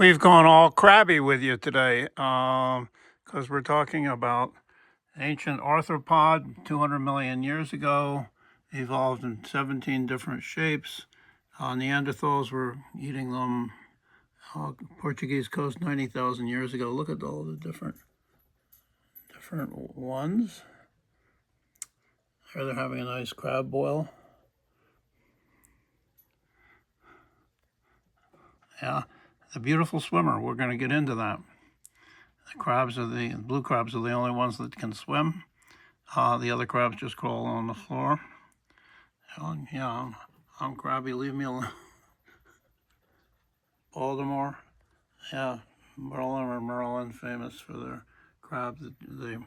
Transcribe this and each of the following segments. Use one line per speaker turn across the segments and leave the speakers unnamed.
We've gone all crabby with you today because we're talking about ancient arthropod 200 million years ago, evolved in 17 different shapes. Neanderthals were eating them Portuguese coast 90,000 years ago. Look at all the different ones. Here they're having a nice crab boil. Yeah, the beautiful swimmer. We're going to get into that. The blue crabs are the only ones that can swim. The other crabs just crawl on the floor. Yeah, I'm crabby. Leave me alone. Baltimore. Yeah, Merlin, famous for their crabs. The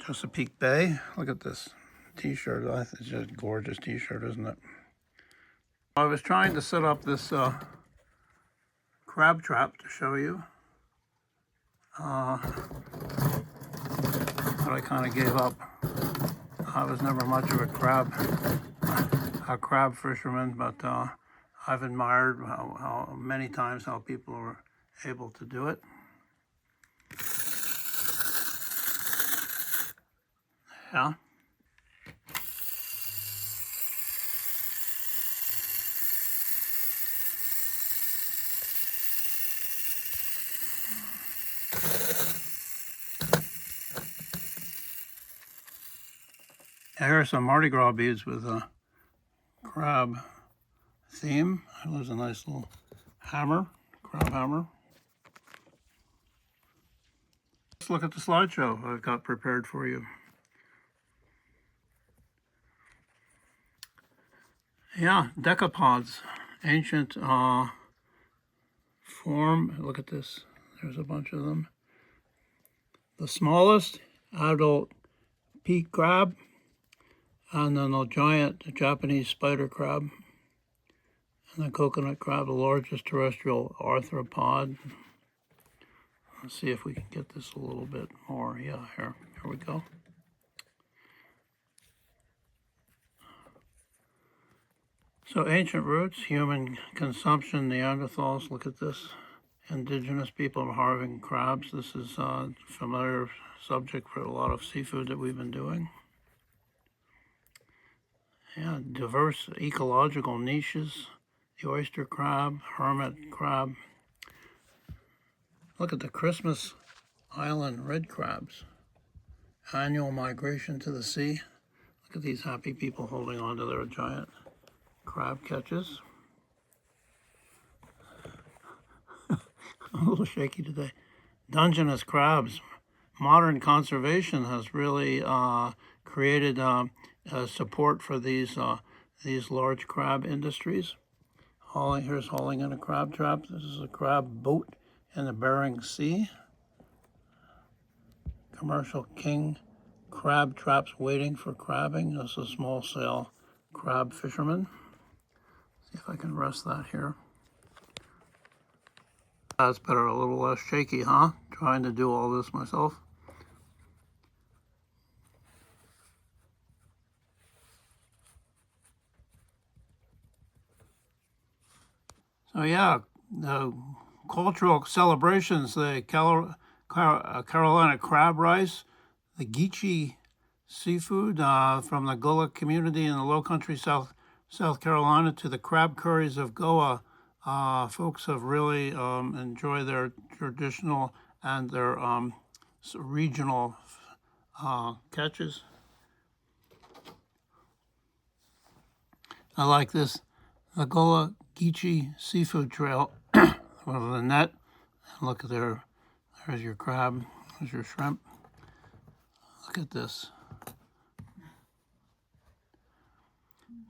Chesapeake Bay. Look at this T-shirt. It's just a gorgeous T-shirt, isn't it? I was trying to set up this crab trap to show you, but I kind of gave up. I was never much of a crab fisherman, but I've admired how many times how people were able to do it. Yeah. Here are some Mardi Gras beads with a crab theme. There's a nice little hammer, crab hammer. Let's look at the slideshow I've got prepared for you. Yeah, decapods, ancient form. Look at this. There's a bunch of them. The smallest adult pea crab, and then the giant Japanese spider crab, and the coconut crab, the largest terrestrial arthropod. Let's see if we can get this a little bit more. Yeah, here we go. So ancient roots, human consumption, Neanderthals. Look at this. Indigenous people harvesting crabs. This is a familiar subject for a lot of seafood that we've been doing. Yeah, diverse ecological niches. The oyster crab, hermit crab. Look at the Christmas Island red crabs. Annual migration to the sea. Look at these happy people holding on to their giant crab catches. I'm a little shaky today. Dungeness crabs. Modern conservation has really created support for these large crab industries. Here's hauling in a crab trap. This is a crab boat in the Bering Sea. Commercial king crab traps waiting for crabbing. This is a small scale crab fisherman. See if I can rest that here. That's better, a little less shaky, huh? Trying to do all this myself. So yeah, the cultural celebrations, the Carolina crab rice, the Geechee seafood from the Gullah community in the Low Country, South Carolina, to the crab curries of Goa. Folks have really enjoyed their traditional and their regional catches. I like this, the Gullah Geechee Seafood Trail with the net. Look at there's your crab, there's your shrimp. Look at this.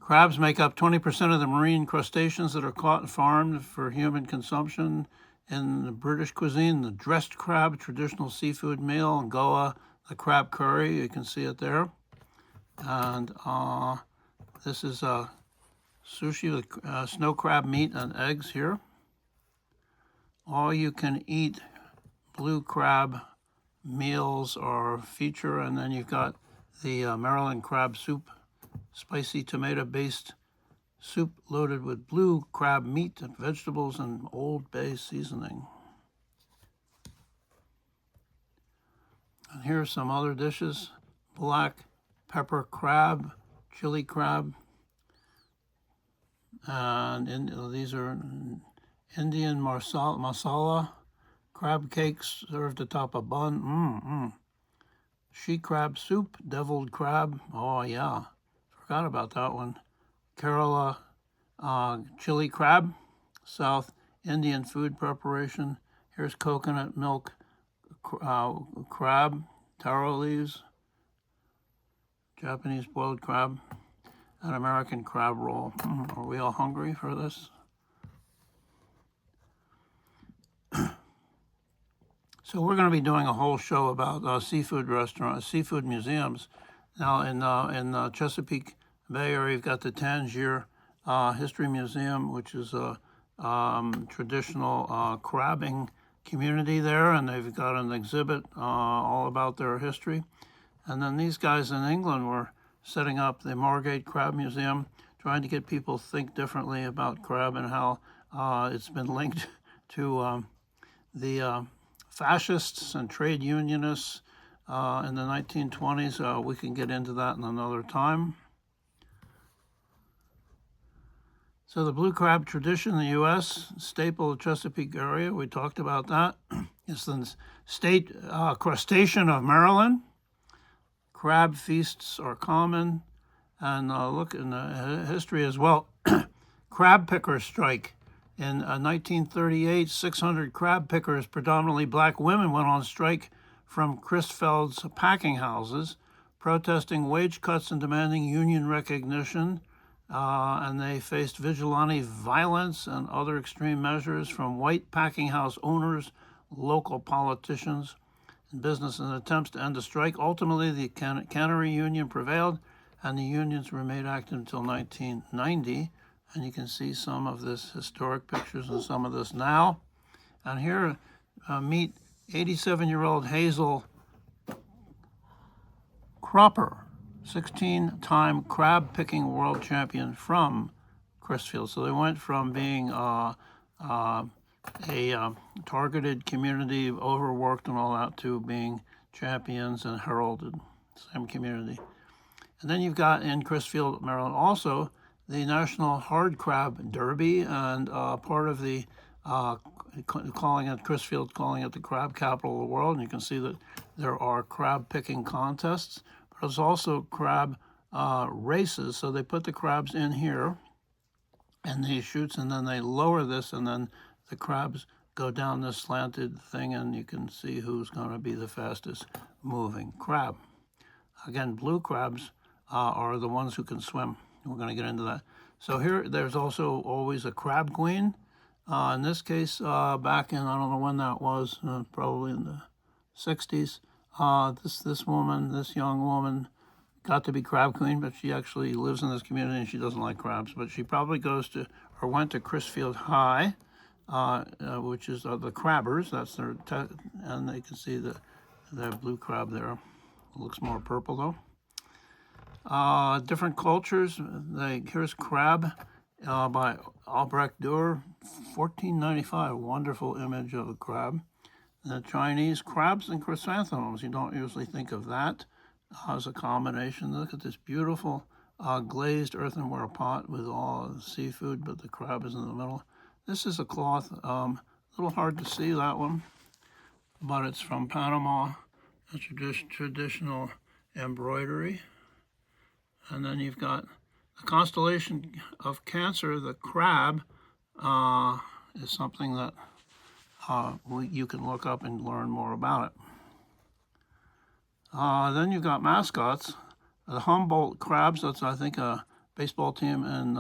Crabs make up 20% of the marine crustaceans that are caught and farmed for human consumption. In the British cuisine, the dressed crab, traditional seafood meal. In Goa, the crab curry, you can see it there. And this is sushi with snow crab meat and eggs here. All you can eat blue crab meals are feature, and then you've got the Maryland crab soup, spicy tomato-based soup loaded with blue crab meat and vegetables and Old Bay seasoning. And here are some other dishes. Black pepper crab, chili crab, and these are Indian masala crab cakes served atop a bun. She crab soup, deviled crab. Oh yeah, forgot about that one. Kerala chili crab, South Indian food preparation. Here's coconut milk crab, taro leaves, Japanese boiled crab, and American crab roll. Are we all hungry for this? So we're going to be doing a whole show about seafood restaurants, seafood museums. Now in Chesapeake Bay area, you've got the Tangier History Museum, which is a traditional crabbing community there, and they've got an exhibit all about their history. And then these guys in England were setting up the Margate Crab Museum, trying to get people to think differently about crab and how it's been linked to the fascists and trade unionists in the 1920s. We can get into that in another time. So the blue crab tradition in the U.S., staple of Chesapeake area, we talked about that. It's the state crustacean of Maryland. Crab feasts are common. And look in the history as well. Crab picker strike. In 1938, 600 crab pickers, predominantly black women, went on strike from Christfeld's packing houses, protesting wage cuts and demanding union recognition. And they faced vigilante violence and other extreme measures from white packing house owners, local politicians, and business in attempts to end the strike. Ultimately, the cannery union prevailed, and the unions remained active until 1990. And you can see some of this historic pictures and some of this now. And here, meet 87-year-old Hazel Cropper, 16-time crab picking world champion from Christfield. So they went from being a targeted community, overworked and all that, to being champions and heralded, same community. And then you've got in Christfield, Maryland, also the National Hard Crab Derby, and part of the calling it Christfield, calling it the crab capital of the world. And you can see that there are crab picking contests, but there's also crab races. So they put the crabs in here and these chutes, and then they lower this, and then the crabs go down this slanted thing, and you can see who's going to be the fastest moving crab. Again, blue crabs are the ones who can swim. We're going to get into that. So here, there's also always a crab queen. In this case, back in, I don't know when that was, probably in the 60s, this woman, this young woman, got to be crab queen, but she actually lives in this community and she doesn't like crabs. But she probably goes to, or went to Christfield High, which is the crabbers. That's their, and they can see the blue crab there. It looks more purple though. Different cultures. Here's crab by Albrecht Dürer, 1495. Wonderful image of a crab. The Chinese crabs and chrysanthemums. You don't usually think of that as a combination. Look at this beautiful glazed earthenware pot with all the seafood, but the crab is in the middle. This is a cloth. A little hard to see that one, but it's from Panama. A traditional embroidery. And then you've got the constellation of Cancer. The crab is something that you can look up and learn more about it. Then you've got mascots. The Humboldt Crabs, that's, I think, a baseball team in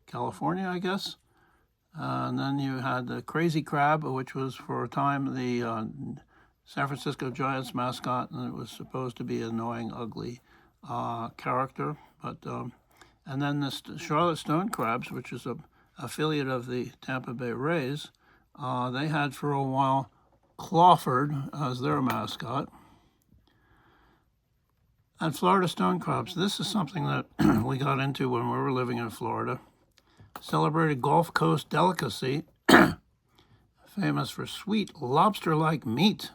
California, I guess. And then you had the Crazy Crab, which was for a time the San Francisco Giants mascot, and it was supposed to be an annoying, ugly character. But and then the Charlotte Stone Crabs, which is a affiliate of the Tampa Bay Rays, they had for a while Clawford as their mascot. And Florida Stone Crabs, this is something that we got into when we were living in Florida. celebrated Gulf Coast delicacy, famous for sweet lobster-like meat,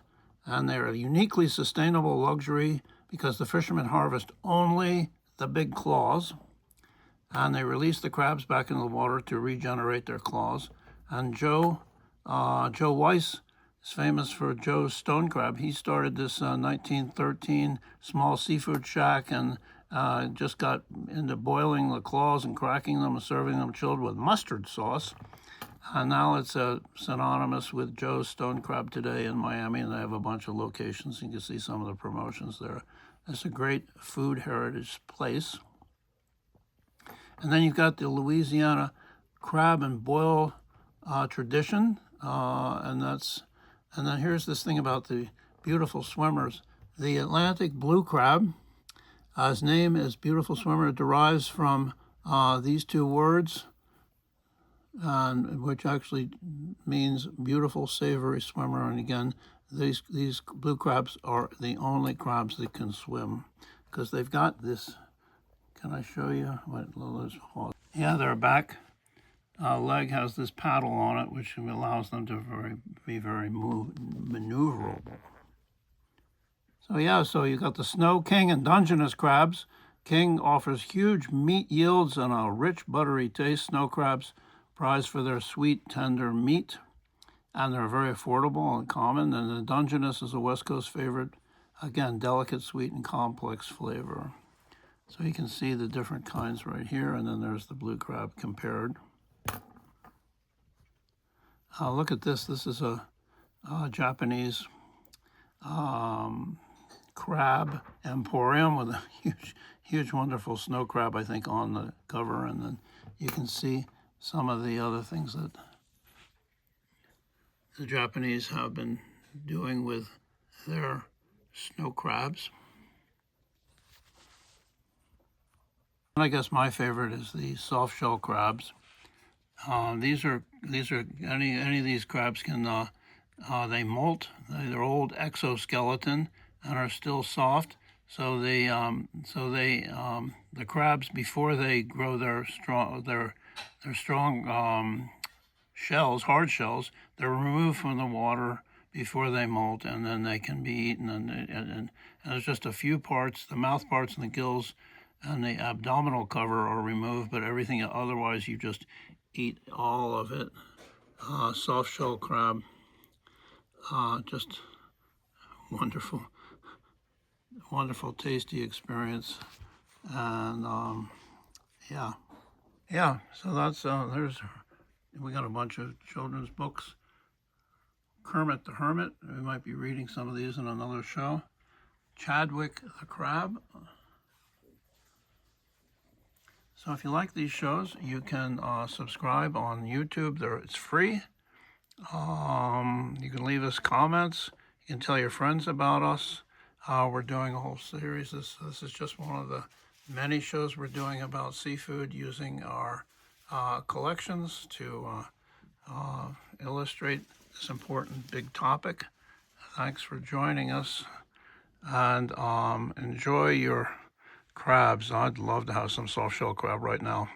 and they're a uniquely sustainable luxury because the fishermen harvest only the big claws, and they release the crabs back into the water to regenerate their claws. And Joe Weiss is famous for Joe's Stone Crab. He started this 1913 small seafood shack and just got into boiling the claws and cracking them and serving them chilled with mustard sauce. And now it's synonymous with Joe's Stone Crab today in Miami, and they have a bunch of locations. You can see some of the promotions there. It's a great food heritage place. And then you've got the Louisiana crab and boil tradition, and then here's this thing about the beautiful swimmers. The Atlantic blue crab, his name is beautiful swimmer, derives from these two words, which actually means beautiful, savory swimmer. And again, these blue crabs are the only crabs that can swim because they've got this. Can I show you what Lola's? Yeah, their back leg has this paddle on it, which allows them to be very maneuverable. So you got the Snow King and Dungeness crabs. King offers huge meat yields and a rich, buttery taste. Snow crabs prized for their sweet, tender meat, and they're very affordable and common. And the Dungeness is a West Coast favorite. Again, delicate, sweet, and complex flavor. So you can see the different kinds right here, and then there's the blue crab compared. Look at this. This is a Japanese crab emporium with a huge, wonderful snow crab, I think, on the cover. And then you can see some of the other things that the Japanese have been doing with their snow crabs. I guess my favorite is the soft shell crabs. These are any of these crabs can they molt. They're old exoskeleton and are still soft. So the crabs, before they grow their strong shells, hard shells, they're removed from the water before they molt, and then they can be eaten. And there's just a few parts, the mouth parts and the gills and the abdominal cover are removed, but everything otherwise you just eat all of it. Soft shell crab, just wonderful, tasty experience. And yeah. So that's we got a bunch of children's books. Kermit the Hermit. We might be reading some of these in another show. Chadwick the Crab. So if you like these shows, you can subscribe on YouTube. It's free. You can leave us comments. You can tell your friends about us. We're doing a whole series. This is just one of the many shows we're doing about seafood, using our collections to illustrate this important big topic. Thanks for joining us, and enjoy your crabs. I'd love to have some soft shell crab right now.